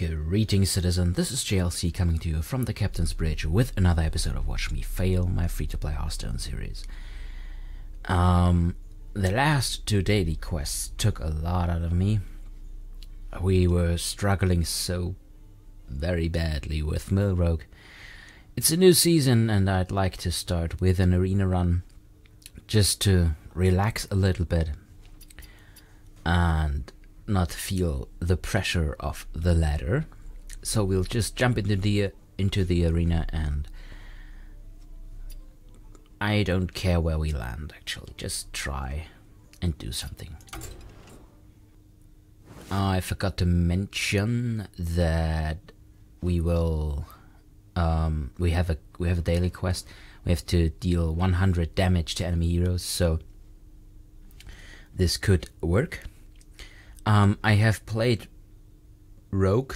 Greetings, citizen. This is JLC coming to you from the Captain's Bridge with another episode of Watch Me Fail, my free-to-play Hearthstone series. The last two daily quests took a lot out of me. We were struggling so very badly with Millrogue. It's a new season and I'd like to start with an arena run just to relax a little bit and not feel the pressure of the ladder. So we'll just jump into the arena, and I don't care where we land actually, just try and do something. I forgot to mention that we will we have a daily quest. We have to deal 100 damage to enemy heroes, so this could work. I have played Rogue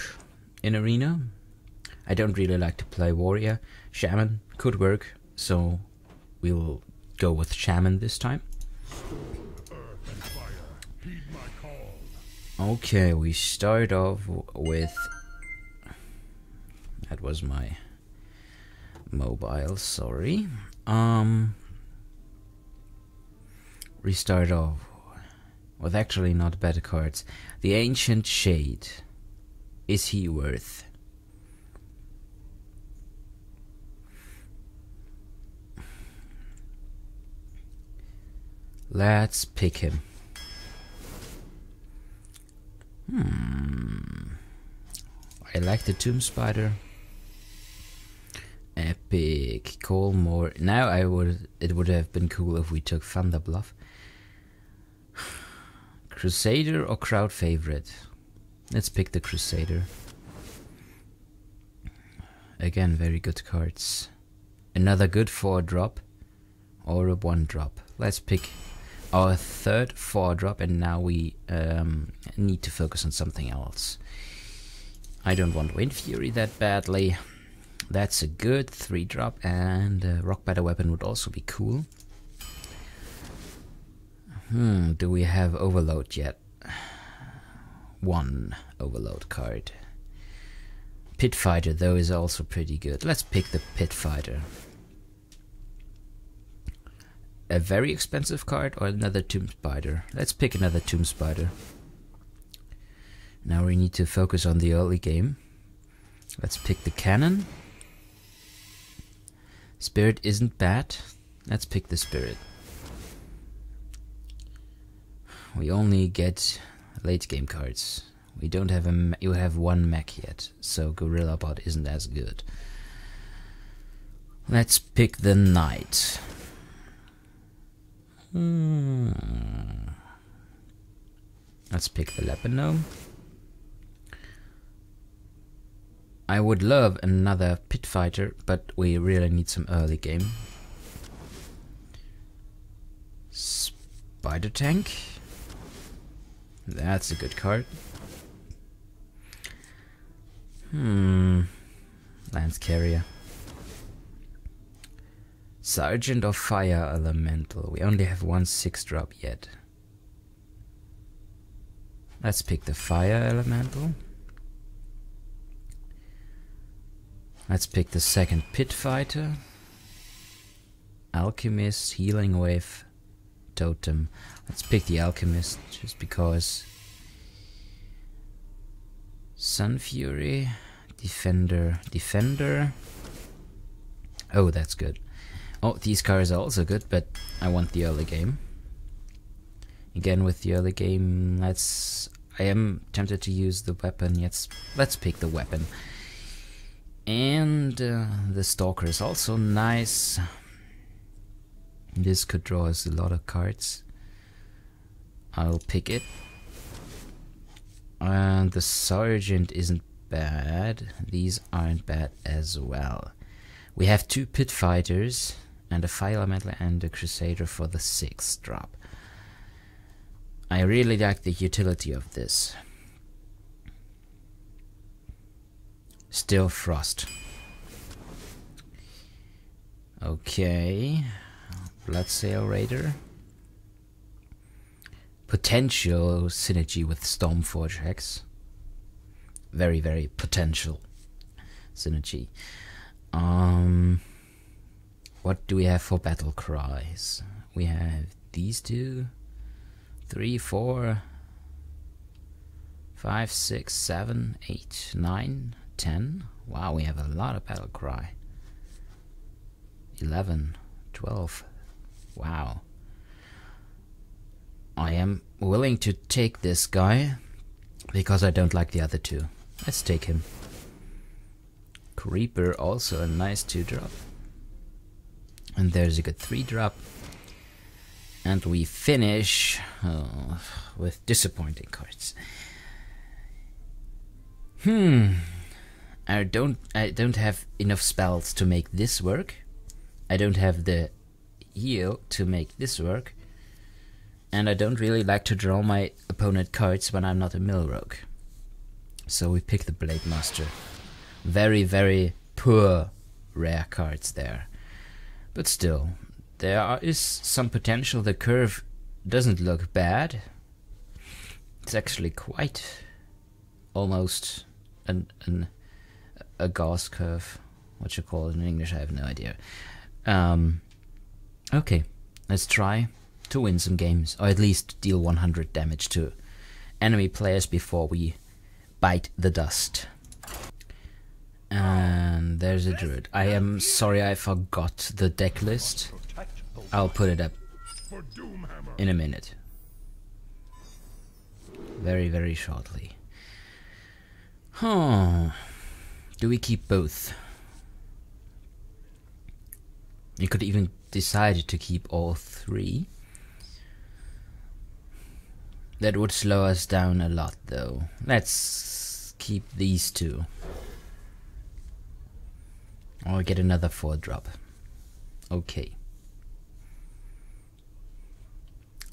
in Arena. I don't really like to play Warrior. Shaman could work, so we'll go with Shaman this time. Okay, we start off with... That was my mobile, sorry. We start off with actually not bad cards. The Ancient Shade. Is he worth? Let's pick him. I like the Tomb Spider. Epic. Colmore. Now it would have been cool if we took Thunder Bluff. Crusader or crowd favorite? Let's pick the Crusader. Again, very good cards. Another good 4-drop or a 1-drop. Let's pick our third 4-drop, and now we need to focus on something else. I don't want Wind Fury that badly. That's a good 3-drop, and Rock Battle Weapon would also be cool. Do we have Overload yet? One Overload card. Pit Fighter, though, is also pretty good. Let's pick the Pit Fighter. A very expensive card or another Tomb Spider? Let's pick another Tomb Spider. Now we need to focus on the early game. Let's pick the Cannon. Spirit isn't bad. Let's pick the Spirit. We only get late game cards. We don't have you have one mech yet, so Gorilla Bot isn't as good. Let's pick the Knight. Let's pick the Leopard Gnome. I would love another Pit Fighter, but we really need some early game. Spider Tank. That's a good card. Lance Carrier. Sergeant of Fire Elemental. We only have one 6-drop yet. Let's pick the Fire Elemental. Let's pick the second Pit Fighter. Alchemist, Healing Wave, Totem. Let's pick the Alchemist just because. Sun Fury, Defender. Oh, that's good. Oh, these cards are also good, but I want the early game. Again, with the early game, I am tempted to use the weapon. Yes, let's pick the weapon. And the Stalker is also nice. This could draw us a lot of cards. I'll pick it. And the Sergeant isn't bad. These aren't bad as well. We have 2 Pit Fighters and a Fire Elemental and a Crusader for the 6-drop. I really like the utility of this. Still Frost. Okay. Bloodsail Raider. Potential synergy with Stormforge Hex. very, very potential synergy. What do we have for battle cries? We have these 2, 3, 4, 5, 6, 7, 8, 9, 10. Wow, we have a lot of battle cry. 11, 12. Wow. I am willing to take this guy because I don't like the other 2. Let's take him. Creeper, also a nice 2-drop. And there's a good 3-drop. And we finish with disappointing cards. I don't have enough spells to make this work. I don't have the heal to make this work. And I don't really like to draw my opponent cards when I'm not a mill rogue. So we pick the Blade Master. Very, very poor rare cards there. But still, there is some potential. The curve doesn't look bad. It's actually quite almost a Gauss curve. What you call it in English, I have no idea. Okay, let's try to win some games, or at least deal 100 damage to enemy players before we bite the dust. And there's a druid. I am sorry I forgot the deck list. I'll put it up in a minute. Very, very shortly. Huh. Do we keep both? You could even decide to keep all 3. That would slow us down a lot though. Let's keep these 2. Or get another 4-drop. Okay.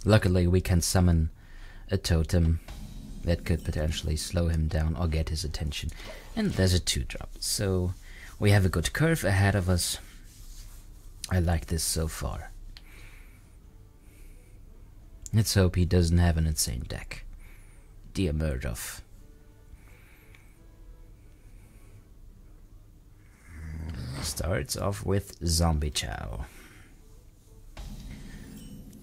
Luckily we can summon a totem that could potentially slow him down or get his attention. And there's a 2-drop. So we have a good curve ahead of us. I like this so far. Let's hope he doesn't have an insane deck. Dear Murdoch. Starts off with Zombie Chow.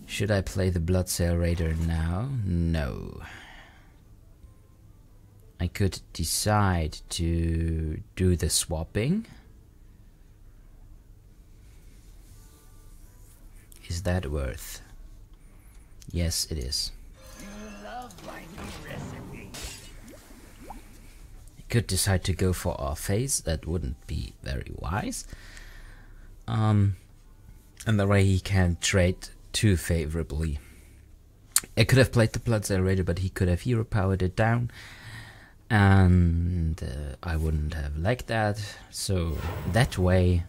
Should I play the Bloodsail Raider now? No. I could decide to do the swapping. Is that worth? Yes, it is. I could decide to go for our phase. That wouldn't be very wise. And the way he can trade too favorably. I could have played the Bloodsail Raider, but he could have hero powered it down. And I wouldn't have liked that. So that way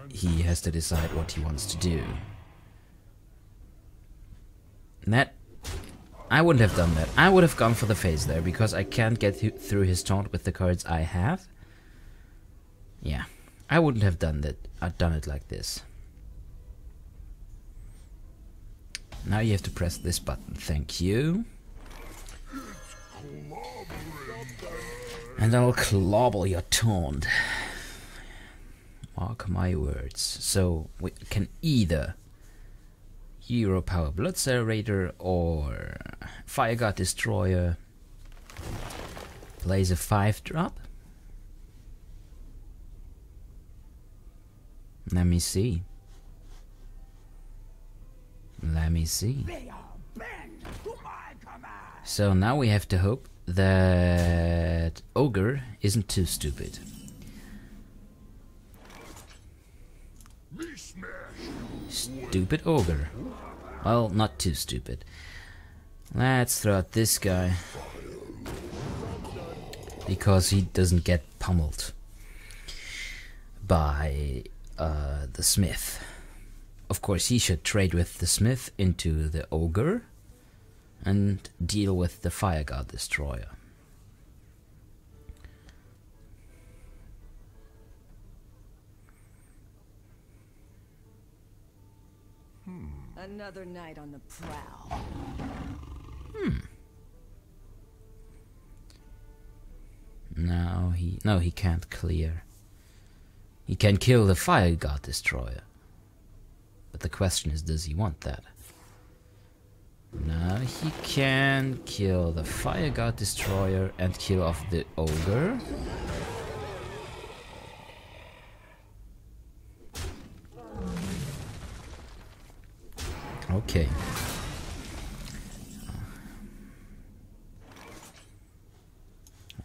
he has to decide what he wants to do. That I wouldn't have done that. I would have gone for the phase there because I can't get through his taunt with the cards I have. Yeah, I wouldn't have done that. I'd done it like this. Now you have to press this button. Thank you. And I'll clobble your taunt. Mark my words. So we can either Hero Power Bloodsail Raider or Fire God Destroyer. Plays a 5-drop. Let me see. Let me see. So now we have to hope that Ogre isn't too stupid. Stupid Ogre. Well, not too stupid. Let's throw out this guy. Because he doesn't get pummeled by the Smith. Of course, he should trade with the Smith into the Ogre and deal with the Fire God Destroyer. Another night on the prowl. No, he can't clear. He can kill the Fire God Destroyer. But the question is, does he want that? No, he can kill the Fire God Destroyer and kill off the Ogre. Okay.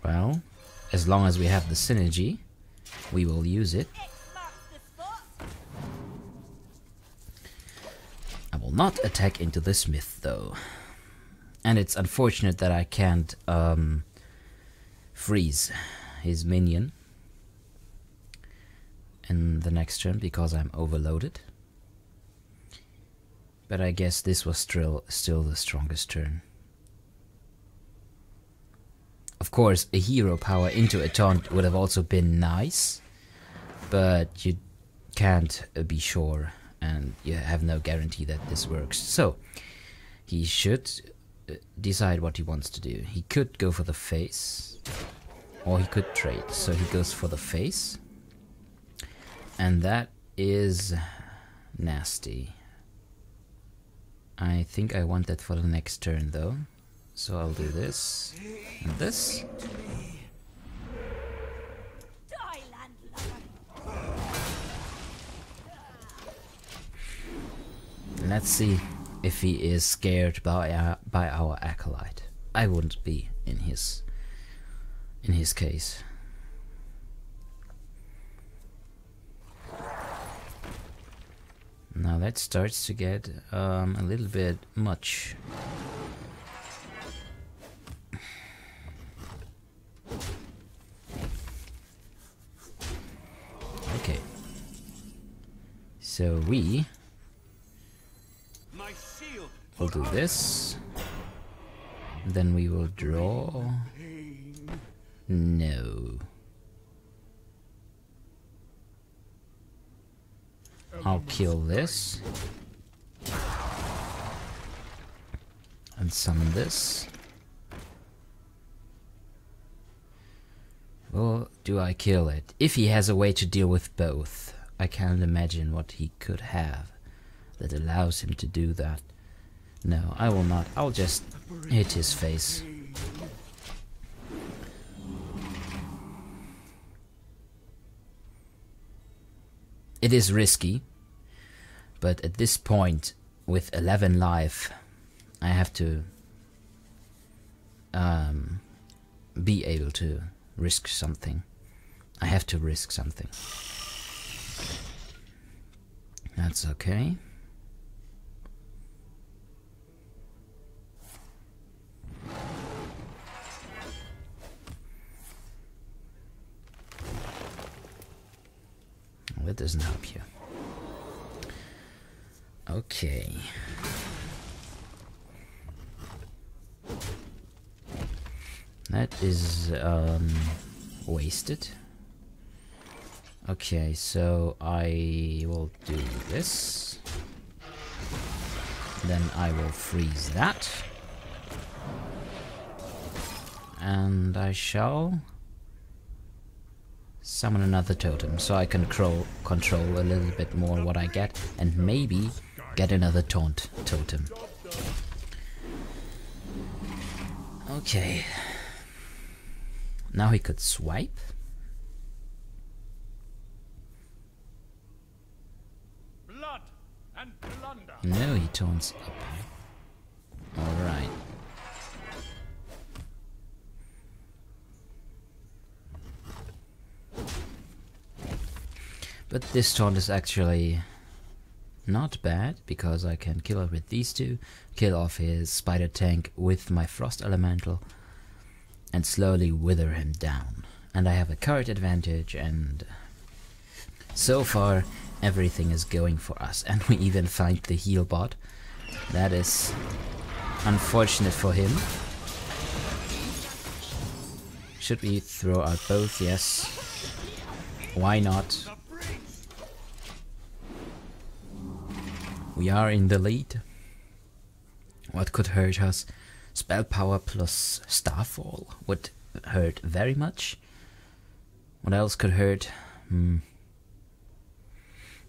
Well, as long as we have the synergy, we will use it. I will not attack into the smith though. And it's unfortunate that I can't freeze his minion in the next turn because I'm overloaded. But I guess this was still the strongest turn. Of course, a hero power into a taunt would have also been nice, but you can't be sure, and you have no guarantee that this works. So, he should decide what he wants to do. He could go for the face, or he could trade. So he goes for the face, and that is nasty. I think I want that for the next turn though. So I'll do this and this. Let's see if he is scared by our acolyte. I wouldn't be in his case. Now that starts to get a little bit much. Okay. So we will do this. Then we will draw. No. I'll kill this. And summon this. Well, do I kill it? If he has a way to deal with both, I can't imagine what he could have that allows him to do that. No, I will not. I'll just hit his face. It is risky, but at this point, with 11 life, I have to be able to risk something. I have to risk something. That's okay. That doesn't help you. Okay. That is wasted. Okay, so I will do this. Then I will freeze that. And I shall summon another totem, so I can control a little bit more what I get, and maybe get another taunt totem. Okay. Now he could swipe. Blood and plunder. No, he taunts up. Alright. But this taunt is actually not bad, because I can kill it with these two, kill off his spider tank with my frost elemental, and slowly wither him down. And I have a card advantage, and so far everything is going for us. And we even find the heal bot. That is unfortunate for him. Should we throw out both? Yes. Why not? We are in the lead. What could hurt us? Spell power plus Starfall would hurt very much. What else could hurt?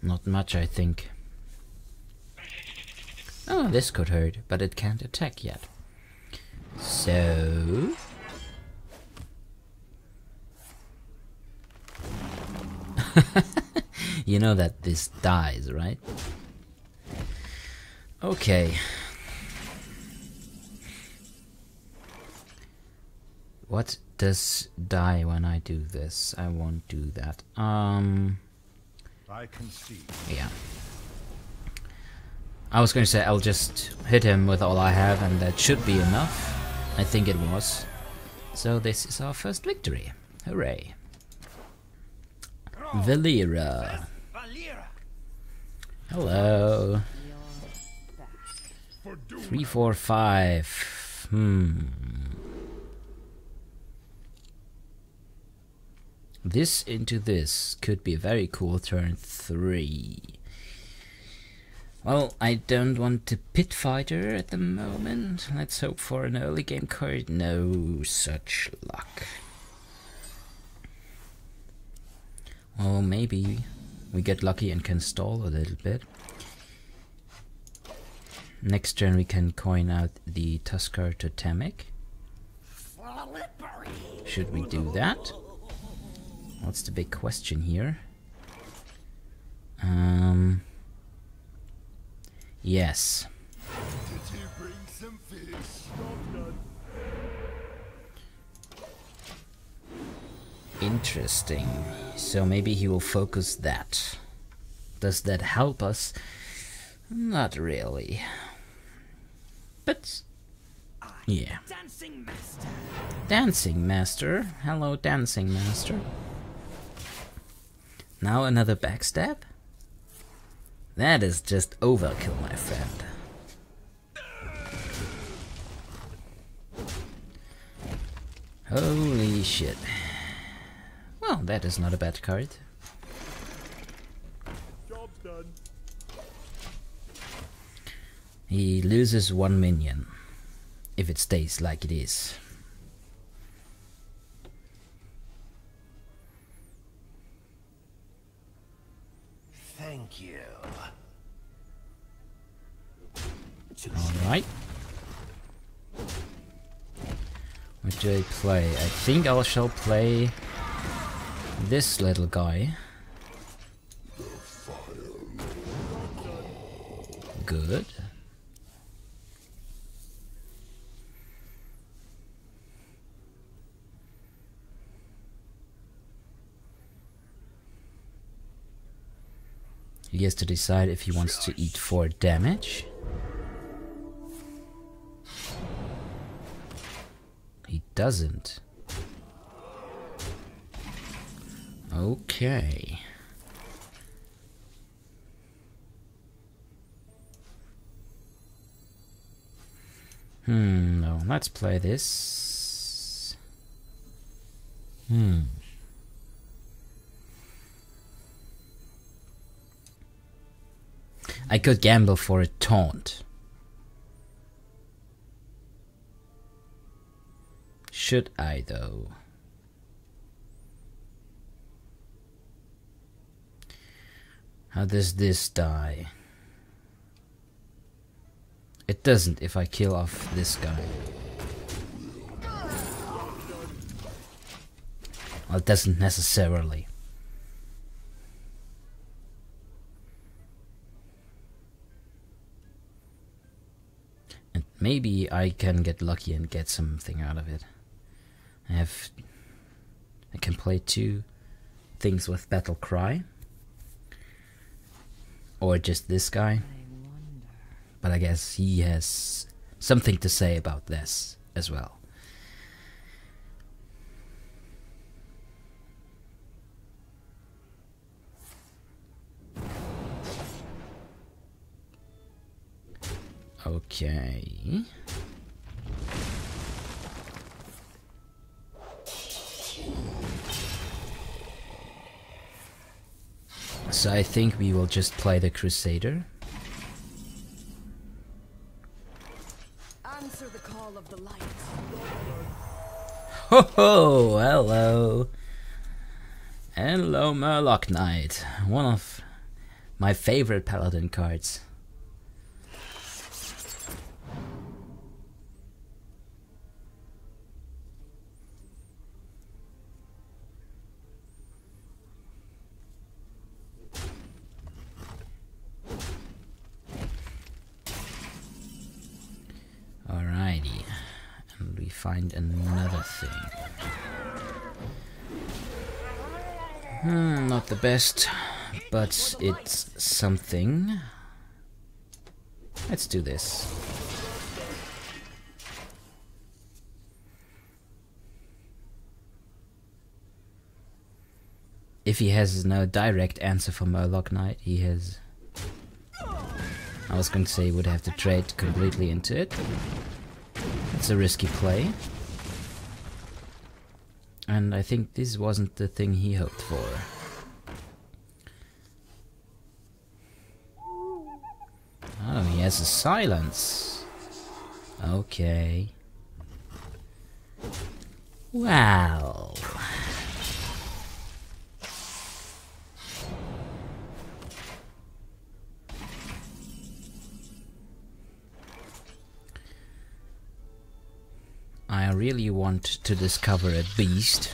Not much, I think. Oh, this could hurt, but it can't attack yet. So... you know that this dies, right? Okay. What does die when I do this? I won't do that. I can see. Yeah. I was going to say I'll just hit him with all I have and that should be enough. I think it was. So this is our first victory. Hooray. Valera. Hello. 3, 4, 5. This into this could be a very cool turn 3. Well, I don't want to pit fighter at the moment. Let's hope for an early game card. No such luck. Well, maybe we get lucky and can stall a little bit. Next turn we can coin out the Tuskar Totemic. Should we do that? What's the big question here? Yes. Did you bring some fish? Interesting. So maybe he will focus that. Does that help us? Not really. But yeah. Dancing master. Dancing master. Hello, dancing master. Now another backstab? That is just overkill, my friend. Holy shit. Well, that is not a bad card. Job's done. He loses 1 minion. If it stays like it is. Thank you. Alright. What do I play? I think I shall play this little guy. Good. He has to decide if he wants to eat 4 damage. He doesn't. Okay. No, let's play this. I could gamble for a taunt. Should I though? How does this die? It doesn't if I kill off this guy. Well, it doesn't necessarily. And maybe I can get lucky and get something out of it. I can play 2 things with Battle Cry. Or just this guy. But I guess he has something to say about this as well. Okay. So I think we will just play the Crusader. Answer the call of the light. Ho ho! Hello! Hello, Murloc Knight. One of my favorite paladin cards. Alrighty. And we find another thing. Not the best, but it's something. Let's do this. If he has no direct answer for Murloc Knight, he has... I was going to say he would have to trade completely into it. It's a risky play. And I think this wasn't the thing he hoped for. Oh, he has a silence. Okay. Wow. I really want to discover a beast.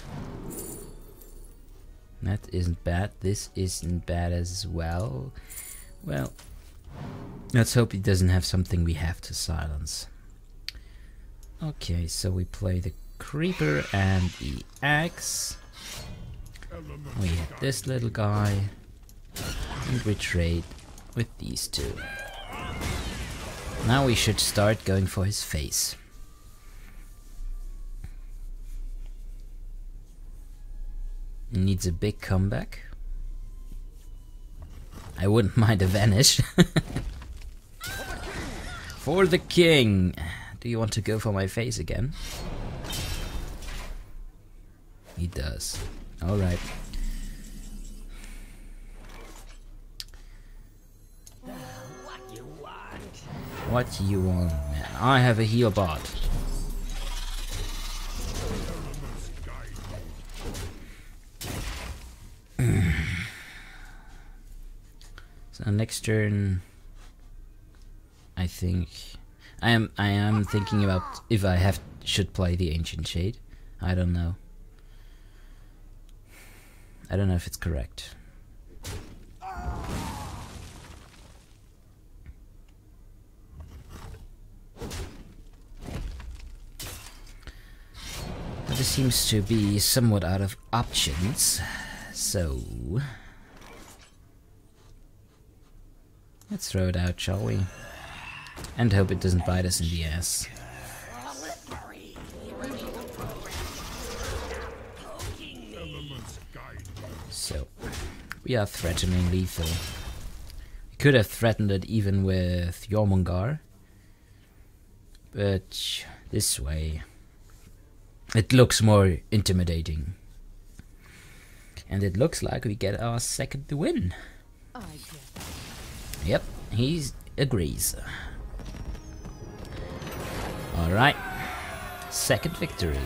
That isn't bad. This isn't bad as well. Well, let's hope he doesn't have something we have to silence. Okay, so we play the creeper and the axe. We hit this little guy. And we trade with these two. Now we should start going for his face. Needs a big comeback. I wouldn't mind a vanish. For the king! Do you want to go for my face again? He does. Alright. What do you want, man? I have a heal bot. So next turn, I think I am thinking about if I should play the Ancient Shade. I don't know. I don't know if it's correct. But this seems to be somewhat out of options, so let's throw it out, shall we? And hope it doesn't bite us in the ass. So, we are threatening lethal. We could have threatened it even with Jormungandr, but this way it looks more intimidating. And it looks like we get our second win. Yep, he agrees. Alright, second victory.